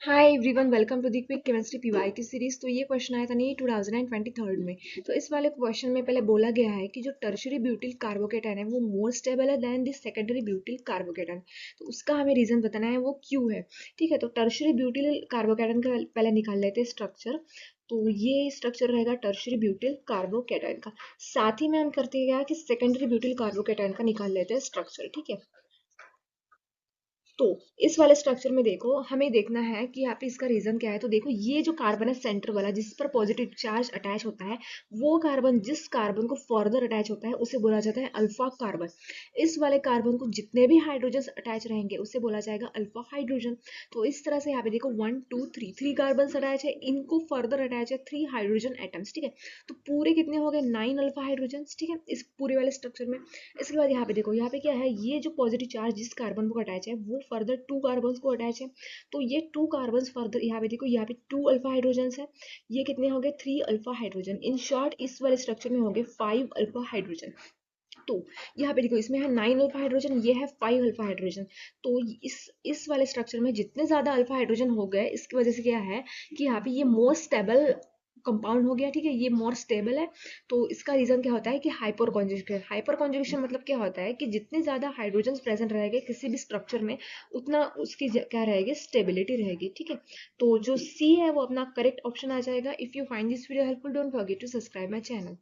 Hi everyone, welcome to the quick chemistry PYT series. तो ये question आया था नहीं 2023 में। तो इस वाले क्वेश्चन में पहले बोला गया है कि जो टर्शरी ब्यूटिल कार्बोकेटाइन है वो मोर स्टेबल है than the secondary butyl carbocation. तो उसका हमें रीजन बताना है, वो क्यों है। ठीक है, तो टर्शरी ब्यूटिल कार्बोकेटाइन का पहले निकाल लेते हैं स्ट्रक्चर। तो ये स्ट्रक्चर रहेगा टर्शरी ब्यूटिल कार्बोकेटाइन का। साथ ही में हम करते हैं क्या कि सेकेंडरी ब्यूटिल कार्बोकेटाइन का निकाल लेते हैं स्ट्रक्चर। ठीक है, तो इस वाले स्ट्रक्चर में देखो, हमें देखना है कि यहाँ पे इसका रीजन क्या है। तो देखो, ये जो कार्बन है सेंटर वाला जिस पर पॉजिटिव चार्ज अटैच होता है, वो कार्बन जिस कार्बन को फर्दर अटैच होता है उसे बोला जाता है अल्फा कार्बन। इस वाले कार्बन को जितने भी हाइड्रोजन अटैच रहेंगे उसे बोला जाएगा अल्फा हाइड्रोजन। तो इस तरह से यहाँ पे देखो 1 2 3 कार्बन अटैच है, इनको फर्दर अटैच है 3 हाइड्रोजन एटम्स। ठीक है, तो पूरे कितने हो गए 9 अल्फा हाइड्रोजन। ठीक है, इस पूरे वाले स्ट्रक्चर में। इसके बाद यहाँ पे देखो, यहाँ पे क्या है, ये जो पॉजिटिव चार्ज जिस कार्बन को अटैच है वो फर्दर 2 कार्बन को अटैच है। तो ये 2 कार्बन फर्दर यहाँ पे देखो, यहाँ पे 2 अल्फा हाइड्रोजन है। ये कितने हो गए 3 अल्फा हाइड्रोजन। इन शॉर्ट इस वाले स्ट्रक्चर में हो गए 5 अल्फा हाइड्रोजन। तो यहाँ पे देखो, इसमें है 9 अल्फा हाइड्रोजन, ये है 5 अल्फा हाइड्रोजन। तो इस वाले स्ट्रक्चर में जितने ज्यादा अल्फा हाइड्रोजन हो गए, इसकी वजह से क्या है कि यहाँ पे ये मोर स्टेबल कंपाउंड हो गया। ठीक है, ये मोर स्टेबल है। तो इसका रीजन क्या होता है कि हाइपर कॉन्जुगेशन। हाइपर कॉन्जुगेशन मतलब क्या होता है कि जितने ज्यादा हाइड्रोजन प्रेजेंट रहेंगे किसी भी स्ट्रक्चर में, उतना उसकी क्या रहेगी, स्टेबिलिटी रहेगी। ठीक है, तो जो सी है वो अपना करेक्ट ऑप्शन आ जाएगा। If you find this video helpful, don't forget to subscribe my channel.